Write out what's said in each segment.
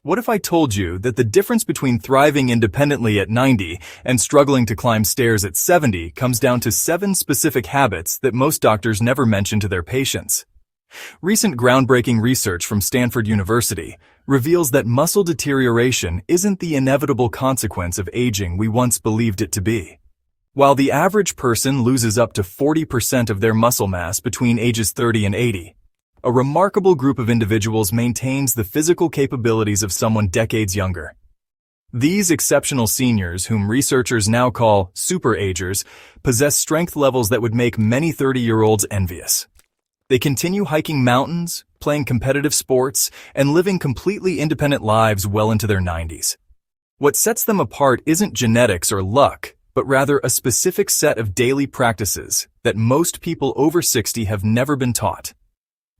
What if I told you that the difference between thriving independently at 90 and struggling to climb stairs at 70 comes down to 7 specific habits that most doctors never mention to their patients? Recent groundbreaking research from Stanford University reveals that muscle deterioration isn't the inevitable consequence of aging we once believed it to be. While the average person loses up to 40% of their muscle mass between ages 30 and 80, a remarkable group of individuals maintains the physical capabilities of someone decades younger. These exceptional seniors, whom researchers now call superagers, possess strength levels that would make many 30-year-olds envious. They continue hiking mountains, playing competitive sports, and living completely independent lives well into their 90s. What sets them apart isn't genetics or luck, but rather a specific set of daily practices that most people over 60 have never been taught.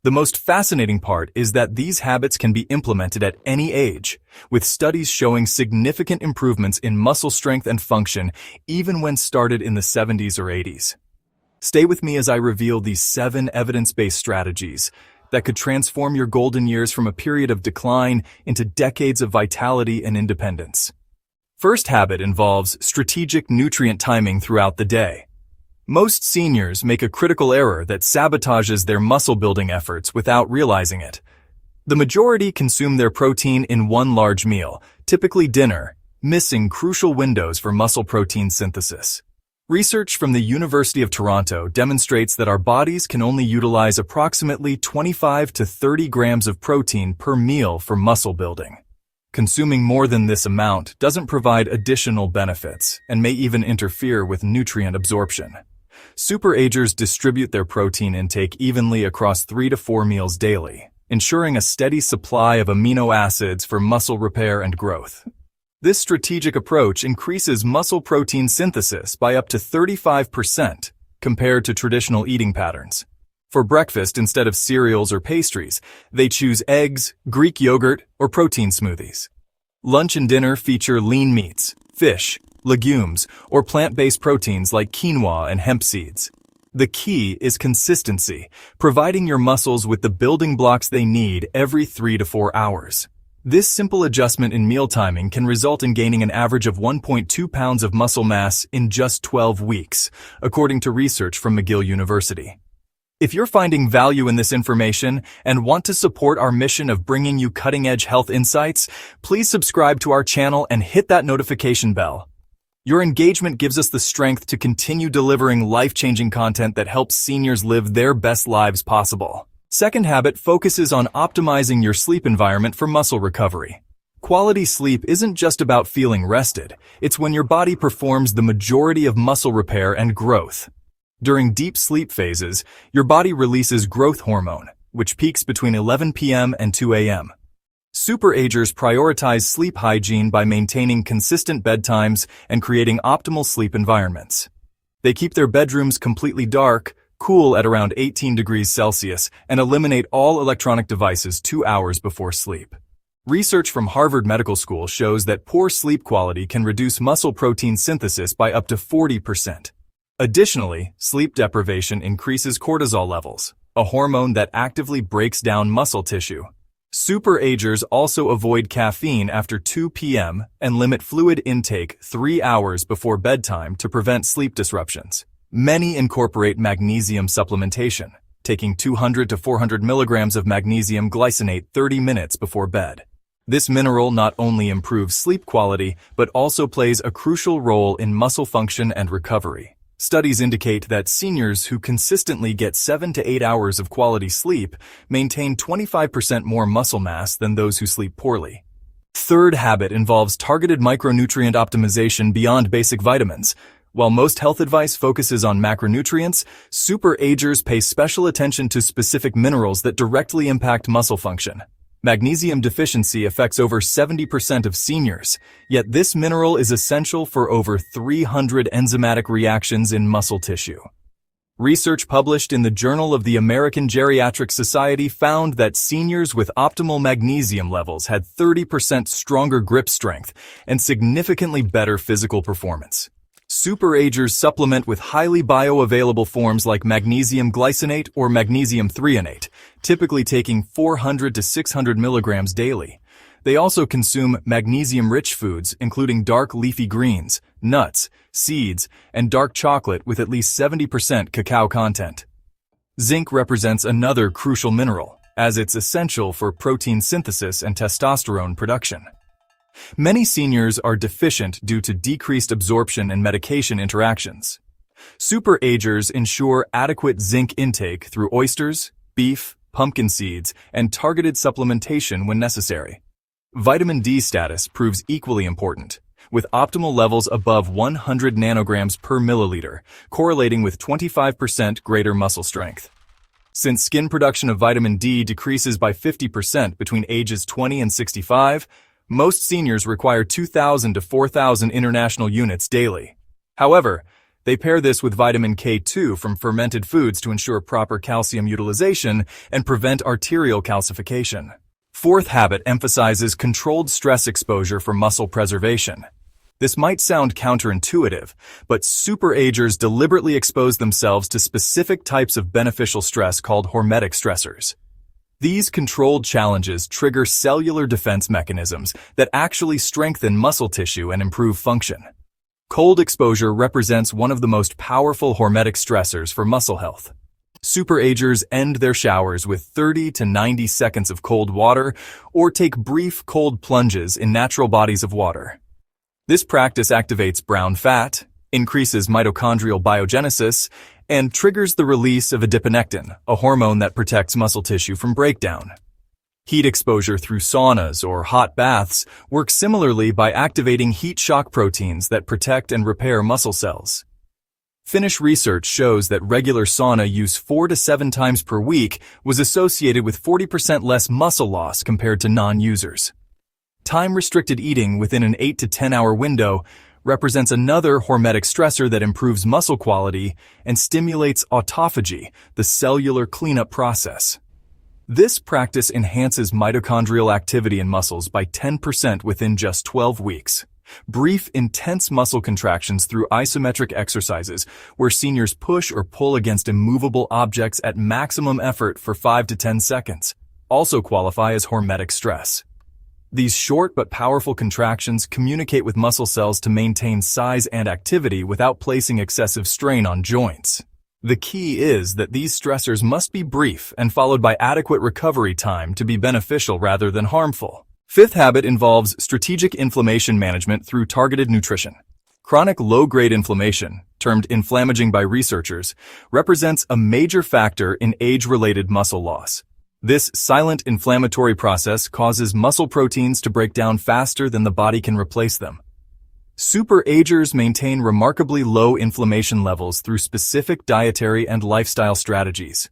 The most fascinating part is that these habits can be implemented at any age, with studies showing significant improvements in muscle strength and function even when started in the 70s or 80s. Stay with me as I reveal these 7 evidence-based strategies that could transform your golden years from a period of decline into decades of vitality and independence. First habit involves strategic nutrient timing throughout the day. Most seniors make a critical error that sabotages their muscle-building efforts without realizing it. The majority consume their protein in one large meal, typically dinner, missing crucial windows for muscle protein synthesis. Research from the University of Toronto demonstrates that our bodies can only utilize approximately 25 to 30 grams of protein per meal for muscle building. Consuming more than this amount doesn't provide additional benefits and may even interfere with nutrient absorption. Superagers distribute their protein intake evenly across 3 to 4 meals daily, ensuring a steady supply of amino acids for muscle repair and growth. This strategic approach increases muscle protein synthesis by up to 35% compared to traditional eating patterns. For breakfast, instead of cereals or pastries, they choose eggs, Greek yogurt, or protein smoothies. Lunch and dinner feature lean meats, fish, legumes, or plant-based proteins like quinoa and hemp seeds. The key is consistency, providing your muscles with the building blocks they need every 3 to 4 hours. This simple adjustment in meal timing can result in gaining an average of 1.2 pounds of muscle mass in just 12 weeks, according to research from McGill University. If you're finding value in this information and want to support our mission of bringing you cutting-edge health insights, please subscribe to our channel and hit that notification bell. Your engagement gives us the strength to continue delivering life-changing content that helps seniors live their best lives possible. Second habit focuses on optimizing your sleep environment for muscle recovery. Quality sleep isn't just about feeling rested, it's when your body performs the majority of muscle repair and growth. During deep sleep phases, your body releases growth hormone, which peaks between 11 p.m. and 2 a.m. Superagers prioritize sleep hygiene by maintaining consistent bedtimes and creating optimal sleep environments. They keep their bedrooms completely dark, cool at around 18 degrees Celsius, and eliminate all electronic devices 2 hours before sleep. Research from Harvard Medical School shows that poor sleep quality can reduce muscle protein synthesis by up to 40%. Additionally, sleep deprivation increases cortisol levels, a hormone that actively breaks down muscle tissue. Superagers also avoid caffeine after 2 p.m. and limit fluid intake 3 hours before bedtime to prevent sleep disruptions. Many incorporate magnesium supplementation, taking 200 to 400 milligrams of magnesium glycinate 30 minutes before bed. This mineral not only improves sleep quality, but also plays a crucial role in muscle function and recovery. Studies indicate that seniors who consistently get 7 to 8 hours of quality sleep maintain 25% more muscle mass than those who sleep poorly. Third habit involves targeted micronutrient optimization beyond basic vitamins. While most health advice focuses on macronutrients, superagers pay special attention to specific minerals that directly impact muscle function. Magnesium deficiency affects over 70% of seniors, yet this mineral is essential for over 300 enzymatic reactions in muscle tissue. Research published in the Journal of the American Geriatric Society found that seniors with optimal magnesium levels had 30% stronger grip strength and significantly better physical performance. Superagers supplement with highly bioavailable forms like magnesium glycinate or magnesium threonate, typically taking 400 to 600 milligrams daily. They also consume magnesium-rich foods, including dark leafy greens, nuts, seeds, and dark chocolate with at least 70% cacao content. Zinc represents another crucial mineral, as it's essential for protein synthesis and testosterone production. Many seniors are deficient due to decreased absorption and medication interactions. Superagers ensure adequate zinc intake through oysters, beef, pumpkin seeds, and targeted supplementation when necessary. Vitamin D status proves equally important, with optimal levels above 100 nanograms per milliliter, correlating with 25% greater muscle strength. Since skin production of vitamin D decreases by 50% between ages 20 and 65, most seniors require 2,000 to 4,000 international units daily. However, they pair this with vitamin K2 from fermented foods to ensure proper calcium utilization and prevent arterial calcification. Fourth habit emphasizes controlled stress exposure for muscle preservation. This might sound counterintuitive, but superagers deliberately expose themselves to specific types of beneficial stress called hormetic stressors. These controlled challenges trigger cellular defense mechanisms that actually strengthen muscle tissue and improve function. Cold exposure represents one of the most powerful hormetic stressors for muscle health. Superagers end their showers with 30 to 90 seconds of cold water or take brief cold plunges in natural bodies of water. This practice activates brown fat, increases mitochondrial biogenesis, and triggers the release of adiponectin, a hormone that protects muscle tissue from breakdown. Heat exposure through saunas or hot baths works similarly by activating heat shock proteins that protect and repair muscle cells. Finnish research shows that regular sauna use 4 to 7 times per week was associated with 40% less muscle loss compared to non-users. Time-restricted eating within an 8 to 10-hour window represents another hormetic stressor that improves muscle quality and stimulates autophagy, the cellular cleanup process. This practice enhances mitochondrial activity in muscles by 10% within just 12 weeks. Brief, intense muscle contractions through isometric exercises, where seniors push or pull against immovable objects at maximum effort for 5 to 10 seconds, also qualify as hormetic stress. These short but powerful contractions communicate with muscle cells to maintain size and activity without placing excessive strain on joints. The key is that these stressors must be brief and followed by adequate recovery time to be beneficial rather than harmful. Fifth habit involves strategic inflammation management through targeted nutrition. Chronic low-grade inflammation, termed inflammaging by researchers, represents a major factor in age-related muscle loss. This silent inflammatory process causes muscle proteins to break down faster than the body can replace them. Superagers maintain remarkably low inflammation levels through specific dietary and lifestyle strategies.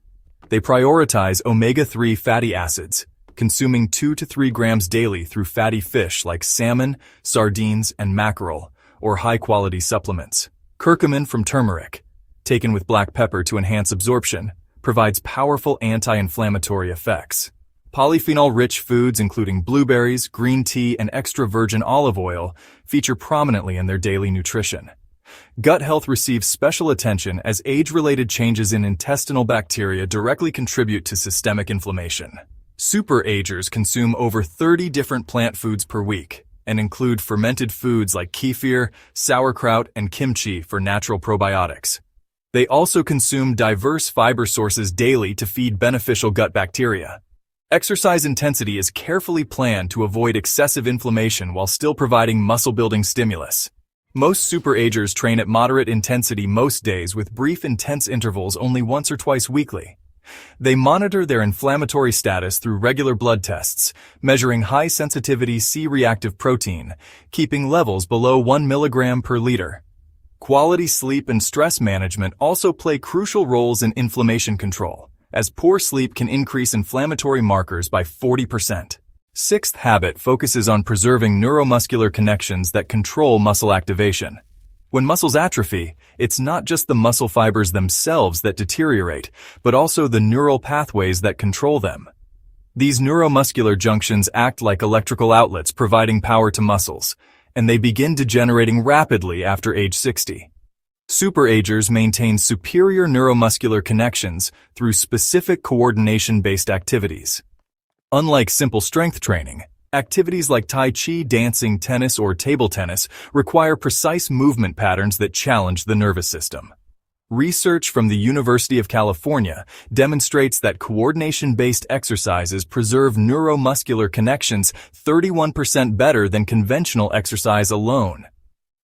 They prioritize omega-3 fatty acids, consuming 2 to 3 grams daily through fatty fish like salmon, sardines, and mackerel, or high-quality supplements. Curcumin from turmeric, taken with black pepper to enhance absorption, provides powerful anti-inflammatory effects. Polyphenol-rich foods including blueberries, green tea, and extra virgin olive oil feature prominently in their daily nutrition. Gut health receives special attention as age-related changes in intestinal bacteria directly contribute to systemic inflammation. Superagers consume over 30 different plant foods per week and include fermented foods like kefir, sauerkraut, and kimchi for natural probiotics. They also consume diverse fiber sources daily to feed beneficial gut bacteria. Exercise intensity is carefully planned to avoid excessive inflammation while still providing muscle-building stimulus. Most superagers train at moderate intensity most days with brief intense intervals only once or twice weekly. They monitor their inflammatory status through regular blood tests, measuring high-sensitivity C-reactive protein, keeping levels below 1 milligram per liter. Quality sleep and stress management also play crucial roles in inflammation control, as poor sleep can increase inflammatory markers by 40%. Sixth habit focuses on preserving neuromuscular connections that control muscle activation. When muscles atrophy, it's not just the muscle fibers themselves that deteriorate, but also the neural pathways that control them. These neuromuscular junctions act like electrical outlets providing power to muscles, and they begin degenerating rapidly after age 60. Superagers maintain superior neuromuscular connections through specific coordination-based activities. Unlike simple strength training, Activities like Tai Chi, dancing, tennis, or table tennis require precise movement patterns that challenge the nervous system. Research from the University of California demonstrates that coordination-based exercises preserve neuromuscular connections 31% better than conventional exercise alone.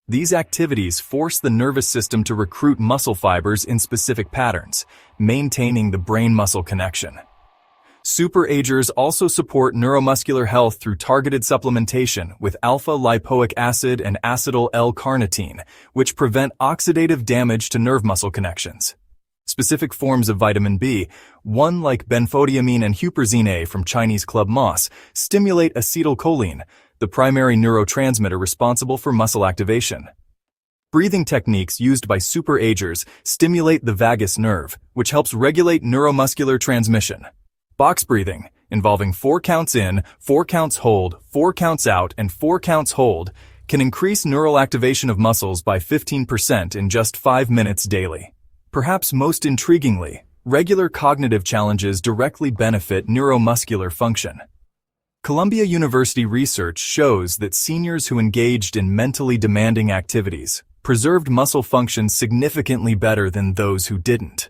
These activities force the nervous system to recruit muscle fibers in specific patterns, maintaining the brain-muscle connection. Superagers also support neuromuscular health through targeted supplementation with alpha-lipoic acid and acetyl L-carnitine, which prevent oxidative damage to nerve muscle connections. Specific forms of vitamin B, one like benfotiamine and huperzine A from Chinese Club Moss, stimulate acetylcholine, the primary neurotransmitter responsible for muscle activation. Breathing techniques used by superagers stimulate the vagus nerve, which helps regulate neuromuscular transmission. Box breathing, involving 4 counts in, 4 counts hold, 4 counts out, and 4 counts hold, can increase neural activation of muscles by 15% in just 5 minutes daily. Perhaps most intriguingly, regular cognitive challenges directly benefit neuromuscular function. Columbia University research shows that seniors who engaged in mentally demanding activities preserved muscle function significantly better than those who didn't.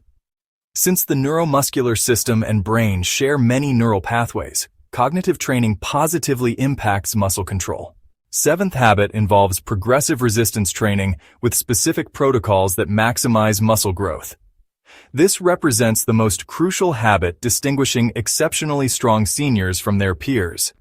Since the neuromuscular system and brain share many neural pathways, cognitive training positively impacts muscle control. 7th habit involves progressive resistance training with specific protocols that maximize muscle growth. This represents the most crucial habit distinguishing exceptionally strong seniors from their peers.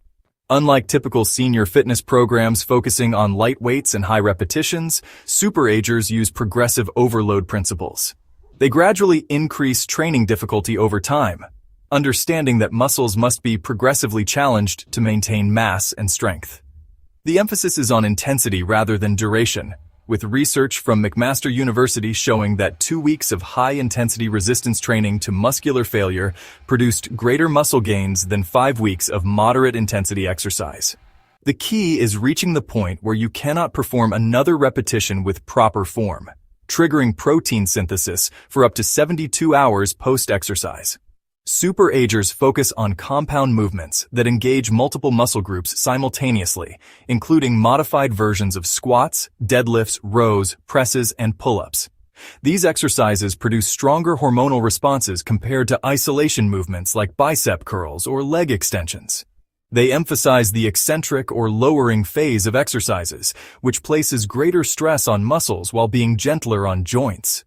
Unlike typical senior fitness programs focusing on light weights and high repetitions, superagers use progressive overload principles. They gradually increase training difficulty over time, understanding that muscles must be progressively challenged to maintain mass and strength. The emphasis is on intensity rather than duration, with research from McMaster University showing that 2 weeks of high-intensity resistance training to muscular failure produced greater muscle gains than 5 weeks of moderate-intensity exercise. The key is reaching the point where you cannot perform another repetition with proper form, triggering protein synthesis for up to 72 hours post-exercise. Superagers focus on compound movements that engage multiple muscle groups simultaneously, including modified versions of squats, deadlifts, rows, presses, and pull-ups. These exercises produce stronger hormonal responses compared to isolation movements like bicep curls or leg extensions. They emphasize the eccentric or lowering phase of exercises, which places greater stress on muscles while being gentler on joints.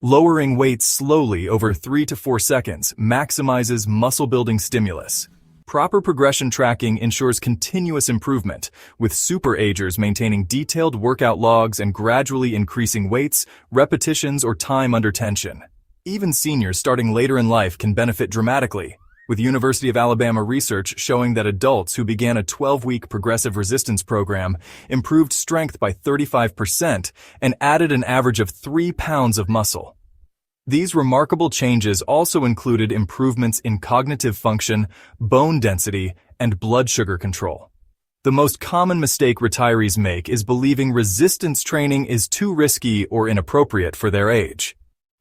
Lowering weights slowly over 3 to 4 seconds maximizes muscle-building stimulus. Proper progression tracking ensures continuous improvement, with superagers maintaining detailed workout logs and gradually increasing weights, repetitions, or time under tension. Even seniors starting later in life can benefit dramatically, with University of Alabama research showing that adults who began a 12-week progressive resistance program improved strength by 35% and added an average of 3 pounds of muscle. These remarkable changes also included improvements in cognitive function, bone density, and blood sugar control. The most common mistake retirees make is believing resistance training is too risky or inappropriate for their age.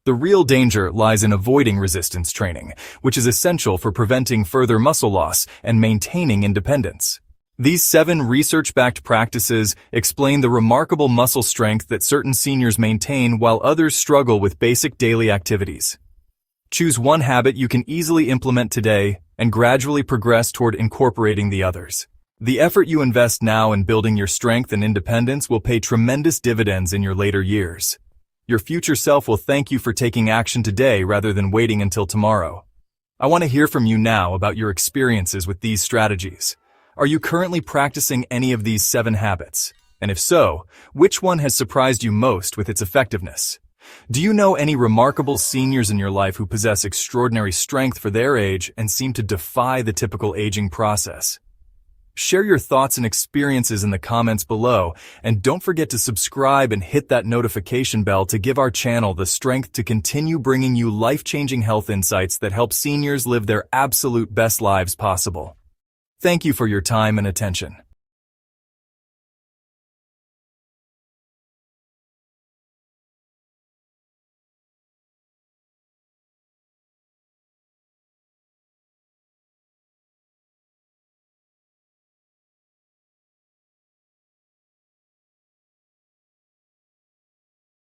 The real danger lies in avoiding resistance training, which is essential for preventing further muscle loss and maintaining independence. These 7 research-backed practices explain the remarkable muscle strength that certain seniors maintain while others struggle with basic daily activities. Choose one habit you can easily implement today and gradually progress toward incorporating the others. The effort you invest now in building your strength and independence will pay tremendous dividends in your later years. Your future self will thank you for taking action today rather than waiting until tomorrow. I want to hear from you now about your experiences with these strategies. Are you currently practicing any of these 7 habits? And if so, which one has surprised you most with its effectiveness? Do you know any remarkable seniors in your life who possess extraordinary strength for their age and seem to defy the typical aging process? Share your thoughts and experiences in the comments below, and don't forget to subscribe and hit that notification bell to give our channel the strength to continue bringing you life-changing health insights that help seniors live their absolute best lives possible. Thank you for your time and attention.